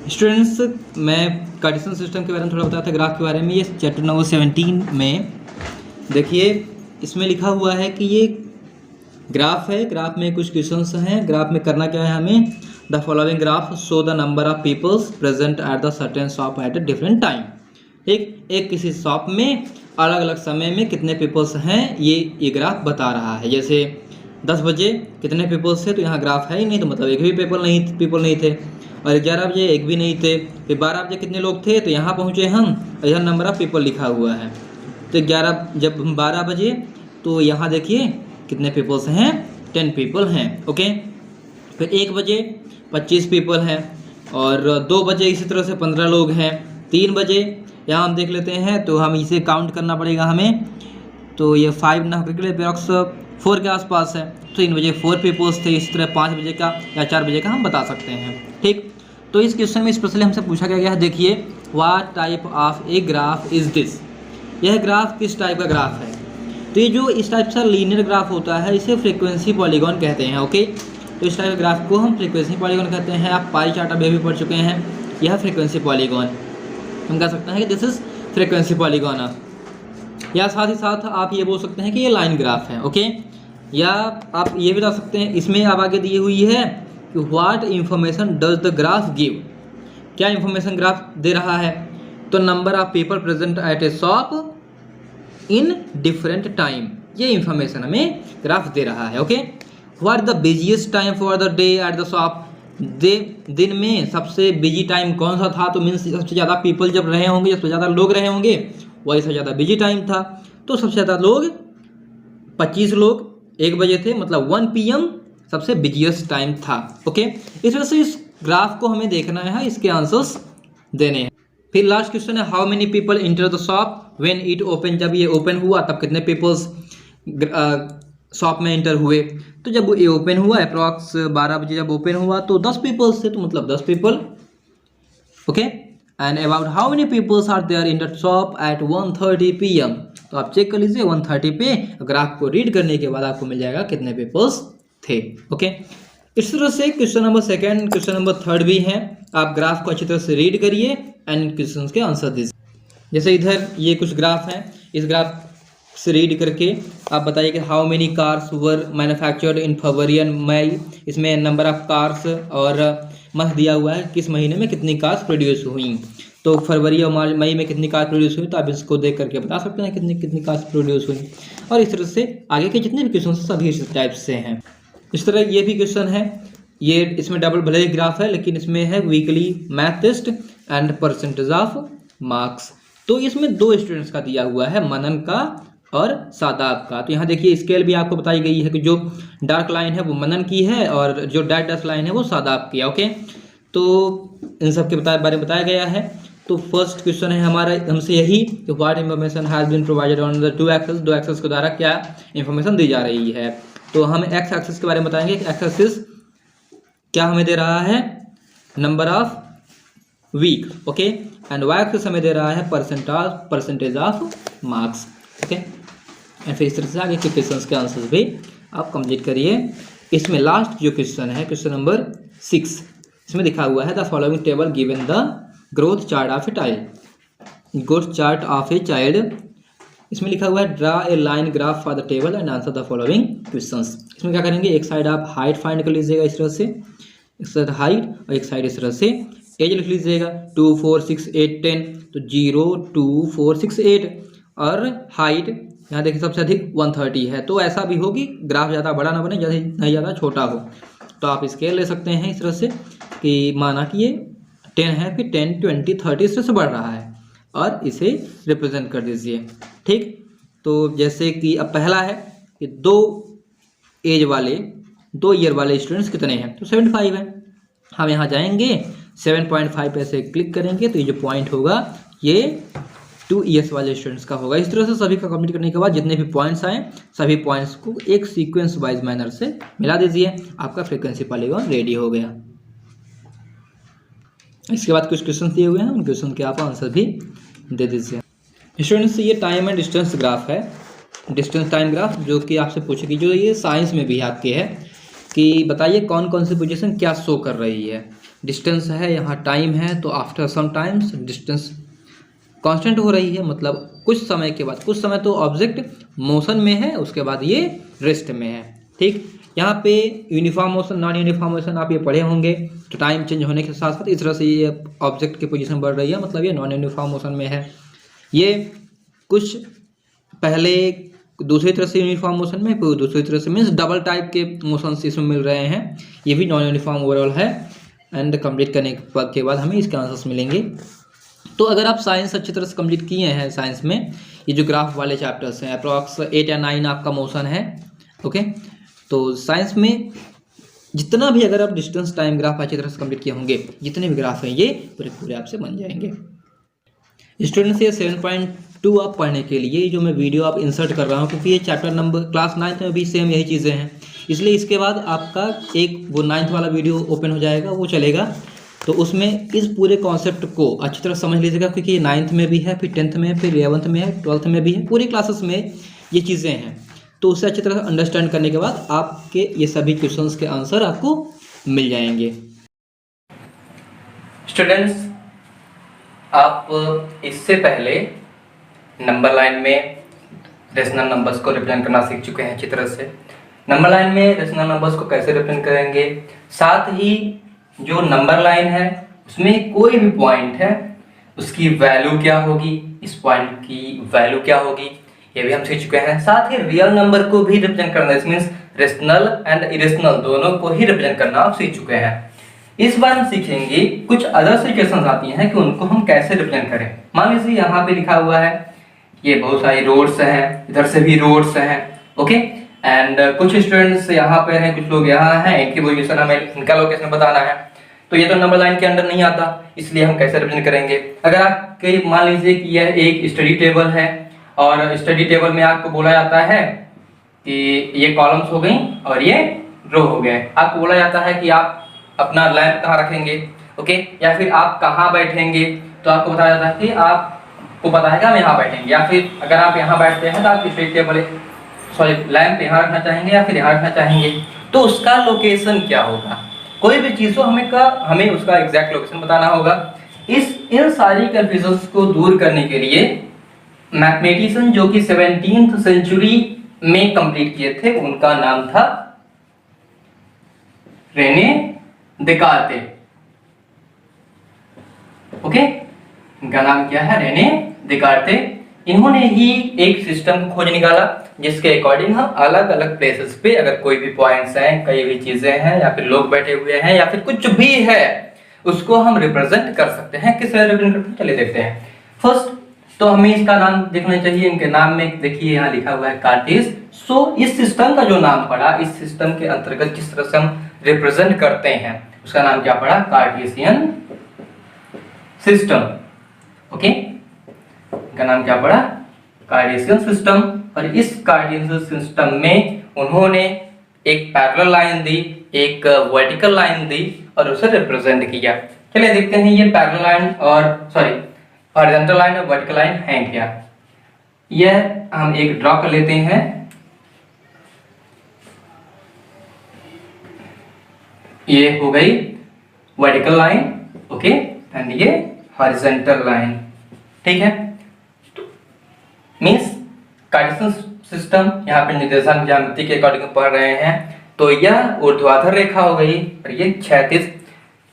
Students, मैं Cartesian system के बारे में थोड़ा बताया था, ग्राफ के बारे में। ये चैप्टर नंबर 17 में देखिए, इसमें लिखा हुआ है कि ये ग्राफ है, ग्राफ में कुछ क्वेश्चंस हैं। ग्राफ में करना क्या है हमें, the following graph show the number of peoples present at the certain shop at a different time. एक किसी शॉप में अलग अलग समय में कितने पीपल्स हैं, ये ग्राफ बता रहा है। जैसे 10 बजे कितने पीपल्स थे, तो यहाँ ग्राफ है ही नहीं, तो मतलब एक भी पीपल नहीं थे। और 11 बजे एक भी नहीं थे। फिर 12 बजे कितने लोग थे, तो यहाँ पहुँचे हम, और यहाँ नंबर ऑफ पीपल लिखा हुआ है। तो 12 बजे, तो यहाँ देखिए कितने पीपल्स हैं, 10 पीपल हैं। ओके, फिर 1 बजे 25 पीपल हैं, और 2 बजे इसी तरह से 15 लोग हैं। 3 बजे यहाँ हम देख लेते हैं, तो हम इसे काउंट करना पड़ेगा हमें। तो ये 5 ना होकर के लिए अप्रॉक्स 4 के आसपास है। 3 बजे 4 पीपल्स थे। इस तरह 5 बजे का या 4 बजे का हम बता सकते हैं। ठीक, तो इस क्वेश्चन में स्पेशली हमसे पूछा गया है, देखिए, what type of a graph is this. यह ग्राफ किस टाइप का ग्राफ है। तो ये जो इस टाइप का लीनियर ग्राफ होता है, इसे फ्रीक्वेंसी पॉलीगॉन कहते हैं। ओके, तो इस टाइप के ग्राफ को हम फ्रीक्वेंसी पॉलीगॉन कहते हैं। आप पाई चार्ट अभी भी पढ़ चुके हैं, यह फ्रीक्वेंसी पॉलीगॉन हम कह सकते हैं कि दिस इज फ्रीक्वेंसी पॉलीगॉन। या साथ ही साथ आप ये बोल सकते हैं कि ये लाइन ग्राफ है। ओके, या आप ये बता सकते हैं, इसमें अब आगे दी हुई है कि what information does the graph give. क्या इंफॉर्मेशन ग्राफ दे रहा है, तो number of people present at A shop in different time, ये इंफॉर्मेशन हमें ग्राफ दे रहा है। Okay, what the busiest time for the day at the shop. दिन में सबसे बिजी टाइम कौन सा था, तो मीन्स सबसे ज़्यादा पीपल जब रहे होंगे, सबसे ज़्यादा लोग रहे होंगे, वही सबसे ज़्यादा बिजी टाइम था। तो सबसे ज़्यादा लोग 25 लोग 1 बजे थे, मतलब 1 PM सबसे बिजिएस्ट टाइम था। ओके, इस वजह से इस ग्राफ को हमें देखना है, इसके आंसर्स देने हैं। फिर लास्ट क्वेश्चन है, how many people enter the shop when it open. जब ये ओपन हुआ तब कितने पीपल्स शॉप में इंटर हुए। तो जब ये ओपन हुआ अप्रॉक्स 12 बजे जब ओपन हुआ, तो 10 पीपल्स थे, तो मतलब 10 people. Okay, and about how many peoples are there in the shop at 1:30 PM। तो आप चेक कर लीजिए 1:30 पे ग्राफ को रीड करने के बाद आपको मिल जाएगा कितने पीपल्स थे। ओके, इस तरह से क्वेश्चन नंबर 2, क्वेश्चन नंबर 3 भी हैं। आप ग्राफ को अच्छी तरह से रीड करिए एंड क्वेश्चंस के आंसर दीजिए। जैसे इधर ये कुछ ग्राफ हैं, इस ग्राफ से रीड करके आप बताइए कि how many cars were manufactured in February and May. इसमें नंबर ऑफ कार्स और मंथ दिया हुआ है, किस महीने में कितनी कार्स प्रोड्यूस हुई। तो फरवरी और मई में कितनी कार प्रोड्यूस हुई, तो आप इसको देख करके बता सकते हैं कितनी कार्स प्रोड्यूस हुई। और इस तरह से आगे के जितने भी क्वेश्चन सभी इस टाइप से हैं। इस तरह ये भी क्वेश्चन है, ये इसमें डबल भले ही ग्राफ है, लेकिन इसमें है weekly math test and percentage of marks. तो इसमें 2 स्टूडेंट्स का दिया हुआ है, मनन का और सादाब का। तो यहाँ देखिए स्केल भी आपको बताई गई है कि जो डार्क लाइन है वो मनन की है, और जो डैश लाइन है वो सादाब की है। ओके, तो इन सब के बारे में बताया गया है। तो फर्स्ट क्वेश्चन है हमारा हमसे यही कि what information has been provided on the 2 axes. 2 axes के द्वारा क्या इंफॉर्मेशन दी जा रही है। तो हम एक्स एक्सेस के बारे में बताएंगे कि एक्स एक्सिस क्या हमें दे रहा है, number of week. Okay, and Y axis हमें दे रहा है percentage of marks. Okay, and फिर इस तरह से आगे के क्वेश्चन के आंसर्स भी आप कंप्लीट करिए। इसमें लास्ट जो क्वेश्चन है, क्वेश्चन नंबर 6, इसमें लिखा हुआ है the following table given the growth chart of a child. Growth chart of a child, इसमें लिखा हुआ है draw a line graph for the table and answer the following questions. इसमें क्या करेंगे, एक साइड आप हाइट फाइंड कर लीजिएगा इस तरह से, एक साइड हाइट और एक साइड इस तरह से एज लिख लीजिएगा 2 4 6 8 10। तो 0 2 4 6 8 और हाइट यहाँ देखिए सबसे अधिक 130 है। तो ऐसा भी हो कि ग्राफ ज़्यादा बड़ा ना बने, नहीं ज़्यादा छोटा हो। तो आप स्केल ले सकते हैं इस तरह से कि माना कि ये 10 है, फिर 10 20 30 इस तरह से बढ़ रहा है, और इसे रिप्रेजेंट कर दीजिए। ठीक, तो जैसे कि अब पहला है कि 2 ईयर वाले स्टूडेंट्स कितने हैं, तो 75 है। हम यहाँ जाएंगे 7.5 पे से क्लिक करेंगे, तो ये जो पॉइंट होगा ये 2 ईयर्स वाले स्टूडेंट्स का होगा। इस तरह से सभी का कंप्लीट करने के बाद जितने भी पॉइंट्स आए, सभी पॉइंट्स को एक सीक्वेंस वाइज मैनर से मिला दीजिए, आपका फ्रीक्वेंसी पॉलीगॉन रेडी हो गया। इसके बाद कुछ क्वेश्चन दिए हुए हैं, उन क्वेश्चन के आप आंसर भी दे दीजिए। स्टूडेंट्स, ये टाइम एंड डिस्टेंस ग्राफ है, डिस्टेंस टाइम ग्राफ, जो कि आपसे पूछेगी, जो ये साइंस में भी आपके है कि बताइए कौन कौन सी पोजीशन क्या शो कर रही है। डिस्टेंस है, यहाँ टाइम है, तो after some times distance constant हो रही है, मतलब कुछ समय के बाद, कुछ समय तो ऑब्जेक्ट मोशन में है, उसके बाद ये रेस्ट में है। ठीक, यहाँ पे uniform motion, non uniform motion आप ये पढ़े होंगे, तो टाइम चेंज होने के साथ साथ इस तरह से ये ऑब्जेक्ट की पोजीशन बढ़ रही है, मतलब ये नॉन यूनिफॉर्म मोशन में है। ये कुछ पहले दूसरी तरह से यूनिफॉर्म मोशन में, फिर दूसरी तरह से मीन्स डबल टाइप के मोशंस इसमें मिल रहे हैं। ये भी नॉन यूनिफॉर्म ओवरऑल है। एंड कंप्लीट करने के बाद हमें इसके आंसर्स मिलेंगे। तो अगर आप साइंस अच्छी तरह से कंप्लीट किए हैं, साइंस में ये जो ग्राफ वाले चैप्टर्स हैं, अप्रॉक्स 8 या 9 आपका मोशन है। ओके, तो साइंस में जितना भी अगर आप डिस्टेंस टाइम ग्राफ अच्छी तरह से कंप्लीट किए होंगे, जितने भी ग्राफ हैं ये पूरे पूरे आपसे बन जाएंगे। स्टूडेंट्स, ये 7.2 आप पढ़ने के लिए जो मैं वीडियो आप इंसर्ट कर रहा हूँ, क्योंकि ये चैप्टर नंबर क्लास 9 में भी सेम यही चीज़ें हैं, इसलिए इसके बाद आपका एक वो 9th वाला वीडियो ओपन हो जाएगा, वो चलेगा। तो उसमें इस पूरे कॉन्सेप्ट को अच्छी तरह समझ लीजिएगा, क्योंकि ये 9th में भी है, फिर 10th में, फिर 11th में है, 12th में भी है, पूरी क्लासेस में ये चीज़ें हैं। तो उसे अच्छी तरह अंडरस्टैंड करने के बाद आपके ये सभी क्वेश्चंस के आंसर आपको मिल जाएंगे। स्टूडेंट्स, आप इससे पहले नंबर लाइन में रेशनल नंबर्स को रिप्रेजेंट करना सीख चुके हैं अच्छी तरह से। नंबर लाइन में रेशनल नंबर्स को कैसे रिप्रेजेंट करेंगे, साथ ही जो नंबर लाइन है उसमें कोई भी पॉइंट है उसकी वैल्यू क्या होगी, इस पॉइंट की वैल्यू क्या होगी, ये भी हम सीख चुके हैं। साथ ही रियल नंबर को भी रिप्रेजेंट करना, it means rational and irrational दोनों को ही रिप्रेजेंट करना आप सीख चुके हैं। इस बार हम सीखेंगे कुछ अदर सिचुएशंस आती हैं कि उनको हम कैसे रिप्रेजेंट करें। मान लीजिए यहाँ पे लिखा हुआ है, ये बहुत सारी रोड्स हैं, इधर से भी रोड्स हैं, ओके, एंड कुछ स्टूडेंट्स यहाँ पे हैं, कुछ लोग यहाँ हैं, इनकी पोजीशन हमें इनका लोकेशन बताना है। तो ये तो नंबर लाइन के अंडर नहीं आता, इसलिए हम कैसे रिप्रेजेंट करेंगे। अगर आपके मान लीजिए कि यह एक स्टडी टेबल है और स्टडी टेबल में आपको बोला जाता है कि ये कॉलम्स हो गई और ये रो हो गए, आपको बोला जाता है कि आप अपना लैंप कहाँ रखेंगे, ओके, या फिर आप कहाँ बैठेंगे, तो आपको बताया जाता है कि आपको पता है कि हम यहाँ बैठेंगे, या फिर अगर आप यहाँ बैठते हैं तो आप स्टडी टेबल लैंप यहाँ रखना चाहेंगे या फिर यहाँ रखना चाहेंगे, तो उसका लोकेशन क्या होगा। कोई भी चीज हो हमें उसका एग्जैक्ट लोकेशन बताना होगा। इन सारी कंफ्यूजन्स को दूर करने के लिए मैथमेटिशियन जो कि 17th सेंचुरी में कंप्लीट किए थे, उनका नाम था रेने देकार्ते। ओके, इनका नाम क्या है, रेने देकार्ते। इन्होंने ही एक सिस्टम खोज निकाला जिसके अकॉर्डिंग हम अलग अलग प्लेसेस पे अगर कोई भी पॉइंट्स हैं, कई भी चीजें हैं, या फिर लोग बैठे हुए हैं, या फिर कुछ भी है, उसको हम रिप्रेजेंट कर सकते हैं। किस तरह रिप्रेजेंट करते हैं, चलिए देखते हैं। फर्स्ट तो हमें इसका नाम देखना चाहिए। इनके नाम में देखिए यहाँ लिखा हुआ है कार्टेज। सो इस सिस्टम का जो नाम पड़ा, इस सिस्टम के अंतर्गत जिस तरह से हम रिप्रेजेंट करते हैं उसका नाम क्या पड़ा, कार्टेशियन सिस्टम। ओके, इनका नाम क्या पड़ा, कार्टेशियन सिस्टम। और इस कार्टेशियन सिस्टम में उन्होंने एक पैरेलल लाइन दी, एक वर्टिकल लाइन दी और उसे रिप्रेजेंट किया। चलिए देखते हैं ये पैरेलल लाइन और हॉरिजॉन्टल लाइन और वर्टिकल लाइन है क्या। यह हम एक ड्रॉ कर लेते हैं। ये हो गई वर्टिकल लाइन, ओके, एंड ये हॉरिजॉन्टल लाइन, ठीक है। तो मींस कार्टेशियन सिस्टम, यहाँ पे निर्देशांक ज्यामिति के अकॉर्डिंग पढ़ रहे हैं, तो यह ऊर्ध्वाधर रेखा हो गई और ये क्षैतिज।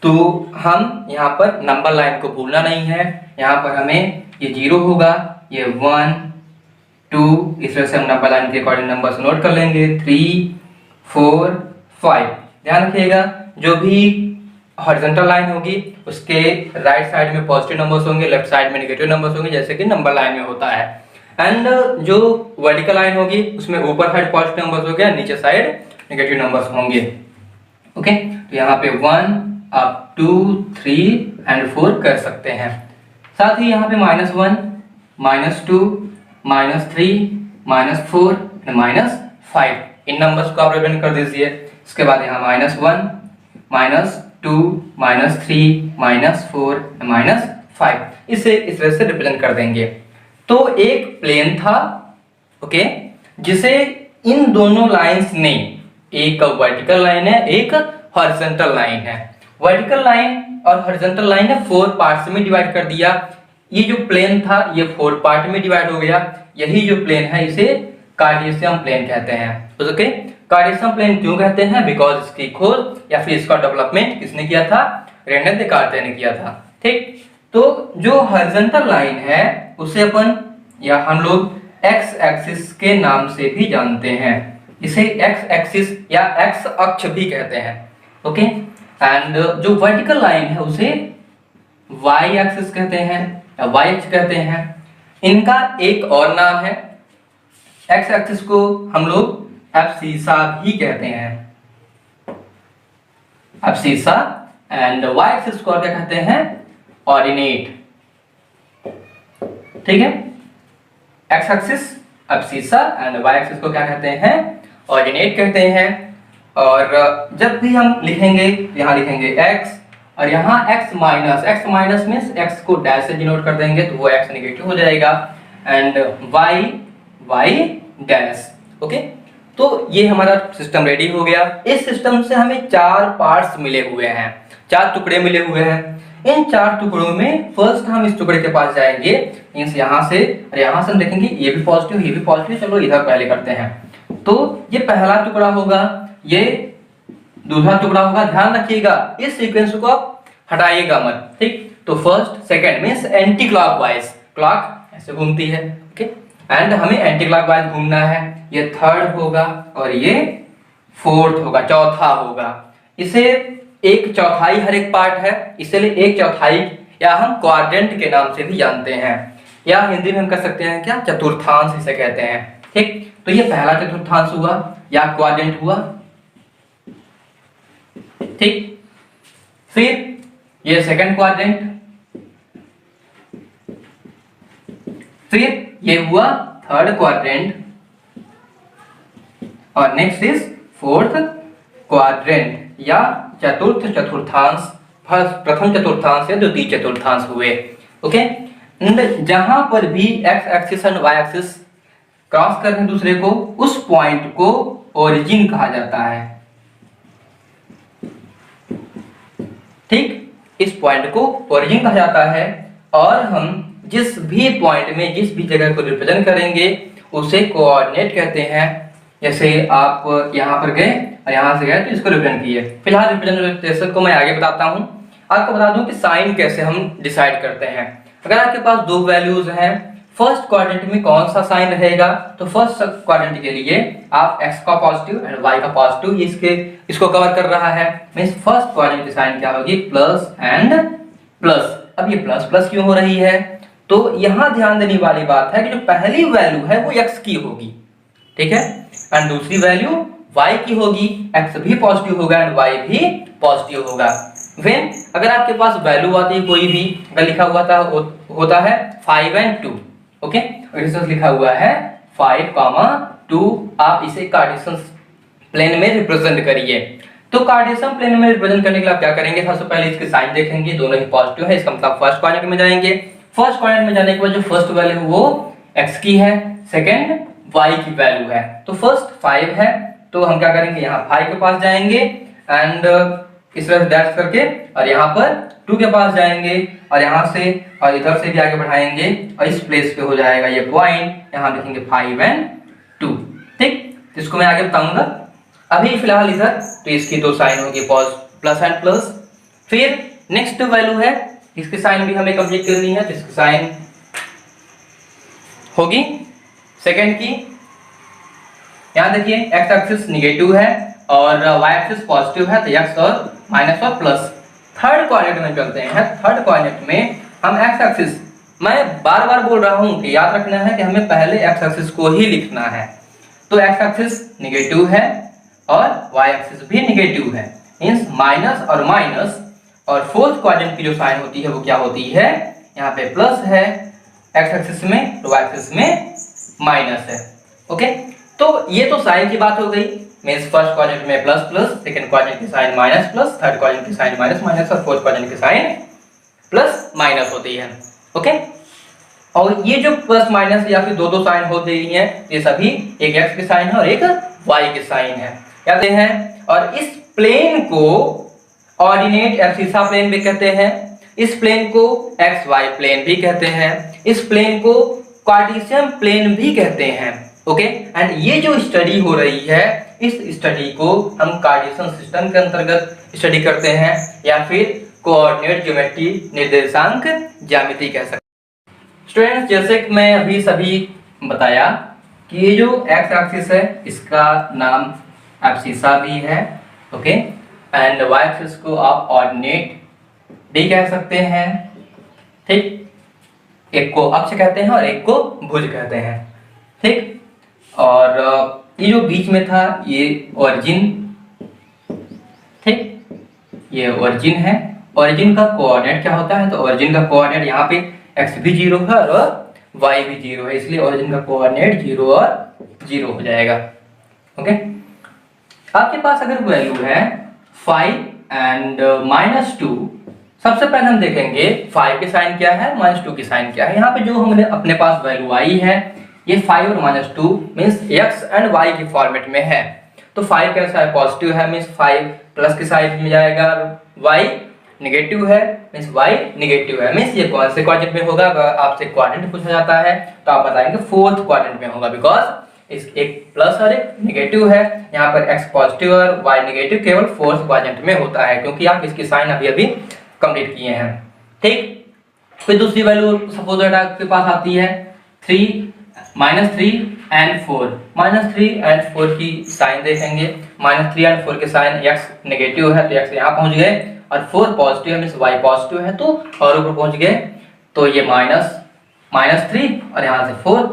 तो हम यहाँ पर नंबर लाइन को भूलना नहीं है, यहाँ पर हमें ये 0 होगा, ये 1 2, इस तरह से हम नंबर लाइन के अकॉर्डिंग नंबर्स नोट कर लेंगे, 3 4 5। ध्यान रखिएगा, जो भी हॉरिजॉन्टल लाइन होगी उसके राइट साइड में पॉजिटिव नंबर्स होंगे, लेफ्ट साइड में नेगेटिव नंबर्स होंगे, जैसे कि नंबर लाइन में होता है। एंड जो वर्टिकल लाइन होगी उसमें ऊपर साइड पॉजिटिव नंबर्स हो गया, नीचे साइड नेगेटिव नंबर्स होंगे। ओके, तो यहाँ पे 1 अप टू 3 एंड 4 कर सकते हैं। साथ ही यहाँ पे -1 -2 -3 -4 -5 इन नंबर्स को आप रिप्रेजेंट कर दीजिए। इसके बाद यहाँ -1 -2 -3 -4 -5 इसे इस तरह से रिप्रेजेंट कर देंगे। तो एक प्लेन था, ओके, जिसे इन दोनों लाइंस ने, एक वर्टिकल लाइन है एक हॉरिजॉन्टल लाइन है, वर्टिकल लाइन और हॉरिजॉन्टल लाइन है 4 पार्ट्स में डिवाइड कर दिया। ये जो प्लेन था ये 4 पार्ट में डिवाइड हो गया। यही जो प्लेन है इसे कार्टेशियन प्लेन कहते हैं। ओके, कार्टेशियन प्लेन क्यों कहते हैं? बिकॉज इसकी खोज या फिर इसका डेवलपमेंट किसने किया था? रेने देकार्ते ने किया था। ठीक, तो जो हॉरिजॉन्टल लाइन है उसे अपन या हम लोग एक्स एक्सिस के नाम से भी जानते हैं। इसे एक्स एक्सिस या एक्स अक्ष भी कहते हैं। ओके, एंड जो वर्टिकल लाइन है उसे वाई एक्सिस कहते हैं या वाई अक्ष कहते हैं। इनका एक और नाम है, एक्स एक्सिस को हम लोग एब्सिसा भी कहते हैं, एब्सिसा, एंड वाई एक्सिस को क्या कहते हैं? ऑर्डिनेट। ठीक है, X axis abscissa and Y axis को क्या कहते हैं? ऑर्डिनेट कहते हैं। और जब भी हम लिखेंगे यहाँ लिखेंगे x और यहाँ x माइनस मीन्स x को डैश से डिनोट कर देंगे तो वो x नेगेटिव हो जाएगा एंड y डैश। ओके, तो ये हमारा सिस्टम रेडी हो गया। इस सिस्टम से हमें 4 पार्ट्स मिले हुए हैं, 4 टुकड़े मिले हुए हैं। इन 4 टुकड़ों में फर्स्ट हम इस टुकड़े के पास जाएंगे, मींस यहाँ से और यहाँ से हम देखेंगे ये भी पॉजिटिव ये भी पॉजिटिव। चलो इधर पहले करते हैं। तो ये पहला टुकड़ा होगा, ये दूसरा टुकड़ा होगा। ध्यान रखिएगा इस सीक्वेंस को आप हटाइएगा मत। ठीक, तो first second means anti clockwise, clock ऐसे घूमती है। ओके, एंड हमें एंटी क्लॉकवाइज घूमना है। ये थर्ड होगा और ये फोर्थ होगा, चौथा होगा। इसे 1/4 हर एक पार्ट है, इसलिए 1/4 या हम क्वाड्रेंट के नाम से भी जानते हैं, या हिंदी में हम कह सकते हैं क्या? चतुर्थांश इसे कहते हैं। ठीक, तो ये पहला चतुर्थांश हुआ या क्वाड्रेंट हुआ। ठीक, फिर ये सेकंड क्वाड्रेंट, फिर ये हुआ थर्ड क्वाड्रेंट और नेक्स्ट इज फोर्थ क्वाड्रेंट या चतुर्थ चतुर्थांश। प्रथम चतुर्थांश या द्वितीय चतुर्थांश हुए। ओके, जहां पर भी एक्स एक्सिस और वाई एक्सिस क्रॉस कर रहे हैं दूसरे को, उस पॉइंट को ओरिजिन कहा जाता है। ठीक, इस पॉइंट को ओरिजिन कहा जाता है और हम जिस भी पॉइंट में जिस भी जगह को रिप्रेजेंट करेंगे उसे कोऑर्डिनेट कहते हैं। जैसे आप यहाँ पर गए और यहाँ से गए तो इसको रिप्रेजेंट किए। फिलहाल रिप्रेजेंटेशन को मैं आगे बताता हूँ। आपको बता दूं कि साइन कैसे हम डिसाइड करते हैं। अगर आपके पास 2 वैल्यूज हैं, फर्स्ट क्वाड्रेंट में कौन सा साइन रहेगा? तो फर्स्ट क्वाड्रेंट के लिए आप x का पॉजिटिव एंड y का पॉजिटिव इसको कवर कर रहा है, मींस फर्स्ट क्वाड्रेंट की साइन क्या होगी? Plus and plus. अब ये प्लस प्लस क्यों हो रही है? तो यहां ध्यान देने वाली बात है कि जो पहली वैल्यू है वो x की होगी, ठीक है, एंड दूसरी वैल्यू y की होगी। x भी पॉजिटिव होगा एंड y भी पॉजिटिव होगा। व्हेन अगर आपके पास वैल्यू आती है कोई भी, अगर लिखा हुआ होता है 5 and 2, ओके, और इसे लिखा हुआ है 5, 2, आप इसे कार्टेशियन प्लेन में रिप्रेजेंट करिए। तो कार्टेशियन प्लेन में रिप्रेजेंट करने के लिए आप क्या करेंगे? सबसे पहले इसके साइन देखेंगे, दोनों ही पॉजिटिव है, इसका मतलब फर्स्ट क्वाड्रेंट में जाएंगे। फर्स्ट क्वाड्रेंट में जाने के बाद जो फर्स्ट वैल्यू वो x की है, सेकंड y की वैल्यू है। तो फर्स्ट 5 है तो हम क्या करेंगे? यहाँ 5 के पास जाएंगे एंड इस तरह से डैश करके और यहाँ पर 2 के पास जाएंगे और यहाँ से और इधर से भी आगे बढ़ाएंगे और इस प्लेस पे हो जाएगा ये पॉइंट। यहाँ लिखेंगे 5 and 2। ठीक, इसको मैं आगे बताऊंगा। अभी फिलहाल इधर तो इसकी 2 साइन होगी, प्लस एंड प्लस। फिर नेक्स्ट वैल्यू है, इसकी साइन भी हमें कंप्लीट करनी है, तो इसकी साइन होगी सेकंड की। यहाँ देखिए एक्स एक्सिस निगेटिव है और वाई एक्सिस पॉजिटिव है, तो एक्स और माइनस और प्लस। थर्ड क्वाड्रेंट में चलते हैं। थर्ड क्वाड्रेंट में हम एक्स एक्सिस, मैं बार बार बोल रहा हूं कि याद रखना है कि हमें पहले एक्स एक्सिस को ही लिखना है। तो एक्स एक्सिस निगेटिव है और वाई एक्सिस भी निगेटिव है, मींस माइनस और माइनस। और फोर्थ क्वाड्रेंट की जो साइन होती है वो क्या होती है? यहाँ पे प्लस है एक्स एक्सिस में, वाई एक्सिस में माइनस है। ओके, तो ये तो साइन की बात हो गई, मींस फर्स्ट क्वाड्रेंट में प्लस प्लस, सेकंड क्वाड्रेंट की sign minus plus, third quadrant की साइन माइनस माइनस और फोर्थ क्वाड्रेंट की साइन प्लस माइनस होती है। ओके, और ये जो प्लस माइनस या फिर 2 साइन हो रही हैं, ये सभी एक एक्स की साइन है और एक वाई की साइन है, कहते हैं। और इस प्लेन को ऑर्डिनेट एब्सिसा प्लेन भी कहते हैं, इस प्लेन को एक्स वाई प्लेन भी कहते हैं, इस प्लेन को कार्टेशियन प्लेन भी कहते हैं। ओके, एंड ये जो स्टडी हो रही है इस स्टडी को हम कार्टेशियन सिस्टम के अंतर्गत स्टडी करते हैं या फिर कोऑर्डिनेट ज्योमेट्री निर्देशांक ज्यामिति कह सकते हैं। स्टूडेंट्स, जैसे कि मैं अभी सभी बताया कि ये जो एक्स एक्सिस है इसका नाम एब्सिसा भी है। ओके, एंड वाई एक्सिस को आप ऑर्डिनेट भी कह सकते हैं। ठीक, एक को अक्ष कहते हैं और एक को भुज कहते हैं। ठीक, और ये जो बीच में था ये ओरिजिन, ठीक, ये ओरिजिन है। ओरिजिन का कोऑर्डिनेट क्या होता है, तो ओरिजिन का कोऑर्डिनेट यहाँ पे एक्स भी 0 है और वाई भी 0 है, इसलिए ओरिजिन का कोऑर्डिनेट 0 और 0 हो जाएगा। ओके, आपके पास अगर वैल्यू है 5 एंड -2, सबसे पहले हम देखेंगे 5 की साइन क्या है, -2 की साइन क्या है। यहाँ पे जो हमने अपने पास वैल्यू आई है ये 5 और -2 मीन्स x एंड y के फॉर्मेट में है। तो 5 कैसा है, पॉजिटिव है, मीन्स 5 प्लस की साइड में जाएगा, y नेगेटिव है मीन्स y नेगेटिव है, मीन्स ये कौन से क्वाड्रेंट में होगा। अगर आपसे क्वाड्रेंट पूछा जाता है तो आप बताएंगे 4th क्वाड्रेंट में होगा, बिकॉज इस एक प्लस और एक नेगेटिव है। यहाँ पर x पॉजिटिव और y नेगेटिव केवल 4th क्वाड्रेंट में होता है, क्योंकि आप इसकी साइन अभी अभी कंप्लीट किए हैं। ठीक, फिर दूसरी वैल्यू सपोज दैट आपके पास आती है 3 एंड 4। -3 एंड 4 की साइन देखेंगे, -3 एंड 4 के साइन x नेगेटिव है तो x यहाँ पहुंच गए, और 4 पॉजिटिव है मींस y पॉजिटिव है तो और ऊपर पहुंच गए, तो ये -3 और यहाँ से 4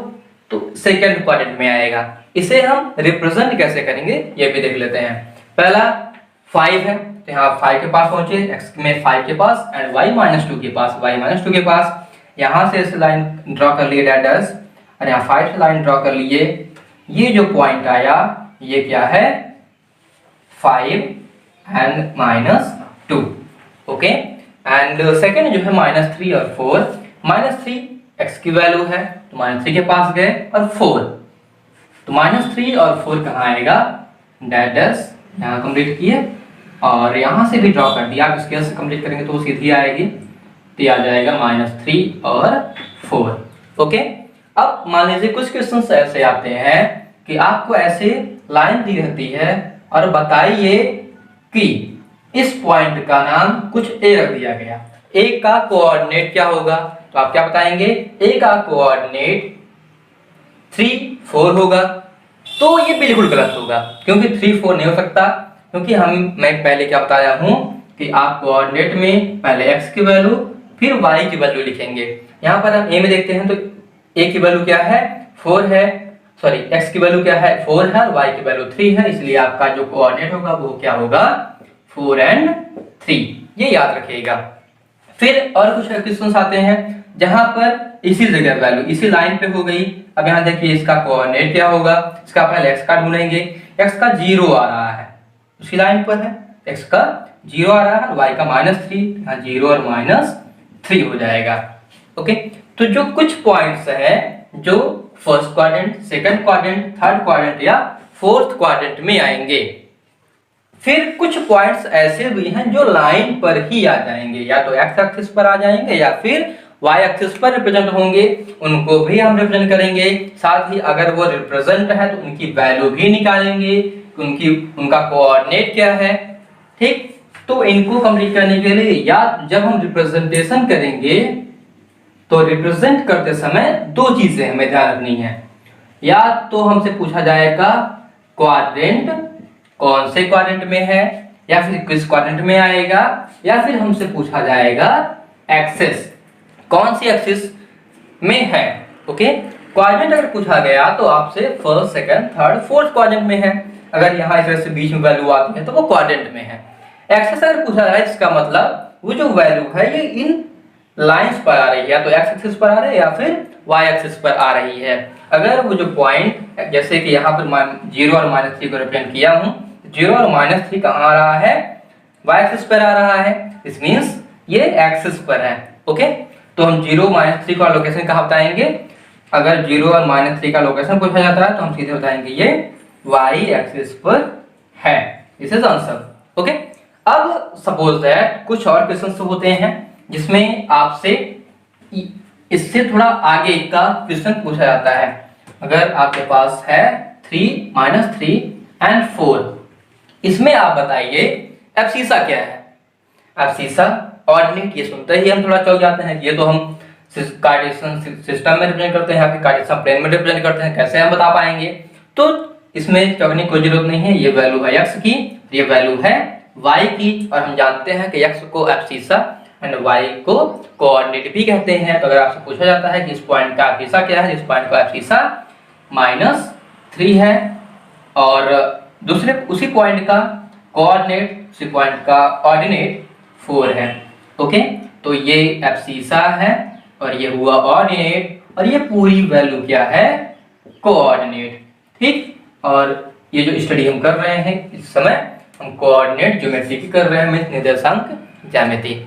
तो सेकंड क्वाड्रेंट में आएगा। इसे हम रिप्रेजेंट कैसे करेंगे ये भी देख लेते हैं। पहला 5 है तो यहाँ 5 के पास पहुंचे, x में 5 के पास एंड y -2 के पास, के पास यहाँ से इस लाइन ड्रॉ कर लिए डैश, और यहाँ 5 से लाइन ड्रॉ कर लिए। ये जो पॉइंट आया ये क्या है, 5 एंड -2। ओके, एंड सेकेंड जो है -3 और 4, -3 x की वैल्यू है तो -3 के पास गए, और 4 तो -3 और 4 कहाँ आएगा, डैश यहाँ कंप्लीट किए और यहाँ से भी ड्रॉ कर दिया। आप स्केल से कंप्लीट करेंगे तो वो सीधी आएगी, तो ये आ जाएगा -3 और 4। ओके, अब मान लीजिए कुछ क्वेश्चन ऐसे आते हैं कि आपको ऐसे लाइन दी रहती है और बताइए कि इस पॉइंट का नाम कुछ a रख दिया गया, a का कोऑर्डिनेट क्या होगा, तो आप क्या बताएंगे, a का कोऑर्डिनेट 3, 4 होगा। तो ये बिल्कुल गलत होगा, क्योंकि 3, 4 नहीं हो सकता, क्योंकि मैं पहले क्या बताया हूं कि आप कोऑर्डिनेट में पहले x की वैल्यू फिर y की वैल्यू लिखेंगे। यहाँ पर हम a में देखते हैं तो a की वैल्यू क्या है, 4 है, सॉरी x की वैल्यू क्या है, 4 है, और y की वैल्यू 3 है, इसलिए आपका जो कोऑर्डिनेट होगा वो क्या होगा, 4 एंड 3। ये याद रखिएगा। फिर और कुछ क्वेश्चंस आते हैं जहां पर इसी जगह वैल्यू इसी लाइन पे हो गई। अब यहाँ देखिए इसका कोऑर्डिनेट क्या होगा, इसका पहले x का ढूंढेंगे, x का 0 आ रहा है उसी लाइन पर है, x का 0 आ रहा है, y का -3, यहाँ 0 और -3 हो जाएगा। ओके, तो जो कुछ पॉइंट्स हैं जो first quadrant, second quadrant, third quadrant या फोर्थ क्वाड्रेंट में आएंगे। फिर कुछ पॉइंट्स ऐसे भी हैं जो लाइन पर ही आ जाएंगे, या तो एक्स एक्सिस पर आ जाएंगे या फिर वाई एक्सिस पर रिप्रेजेंट होंगे, उनको भी हम रिप्रेजेंट करेंगे। साथ ही अगर वो रिप्रेजेंट है तो उनकी वैल्यू भी निकालेंगे, उनका कोऑर्डिनेट क्या है। ठीक, तो इनको कंप्लीट करने के लिए या जब हम रिप्रेजेंटेशन करेंगे तो रिप्रेजेंट करते समय दो चीजें हमें ध्यान रखनी है। या तो हमसे पूछा जाएगा क्वाड्रेंट कौन से क्वाड्रेंट में है, या फिर किस क्वाड्रेंट में आएगा, या फिर हमसे पूछा जाएगा एक्सिस कौन सी एक्सिस में है। ओके, क्वाड्रेंट अगर पूछा गया तो आपसे first, second, third, fourth quadrant में है। अगर यहाँ इस तरह से बीच में वैल्यू आती है तो वो क्वाड्रेंट में है। एक्सिस अगर पूछा जाए इसका मतलब वो जो वैल्यू है ये इन लाइंस पर आ रही है, या तो एक्स एक्सिस पर आ रही है या फिर वाई एक्सिस पर आ रही है। अगर वो जो पॉइंट जैसे कि यहाँ पर 0 और -3 को रिप्रेजेंट किया हूँ, 0 और -3 कहाँ आ रहा है, वाई एक्सिस पर आ रहा है, दिस मींस ये एक्सिस पर है। ओके, तो हम 0 -3 का लोकेशन कहाँ बताएंगे, अगर 0 और -3 का लोकेशन पूछा जाता है तो हम सीधे बताएंगे ये वाई एक्सिस पर है। This is answer. ओके, अब सपोज दैट कुछ और क्वेश्चन होते हैं जिसमें आपसे इससे थोड़ा आगे का क्वेश्चन पूछा जाता है। अगर आपके पास है 3 - 3 एंड 4, इसमें आप बताइए एब्सिसा क्या है। एब्सिसा ऑर्डिनेट, ये सुनते ही हम थोड़ा चौंक जाते हैं, ये तो हम कार्टेशियन सिस्टम में रिप्रेजेंट करते हैं, आपके कार्टेशियन प्लेन में रिप्रेजेंट करते हैं, कैसे हम बता पाएंगे। तो इसमें चौंकने की कोई जरूरत नहीं है, ये वैल्यू है x की, ये वैल्यू है y की, और हम जानते हैं कि x को एब्सिसा एंड y को कोऑर्डिनेट भी कहते हैं। तो अगर आपसे पूछा जाता है कि इस पॉइंट का एब्सिसा क्या है, इस पॉइंट का एब्सिसा -3 है, और दूसरे उसी पॉइंट का कोऑर्डिनेट, उसी पॉइंट का ऑर्डिनेट 4 है। ओके, तो ये एब्सिसा है और ये हुआ ऑर्डिनेट, और ये पूरी वैल्यू क्या है, कोऑर्डिनेट। ठीक, और ये जो स्टडी हम कर रहे हैं इस समय, हम कोऑर्डिनेट ज्योमेट्री की कर रहे हैं, निर्देशांक ज्यामिति।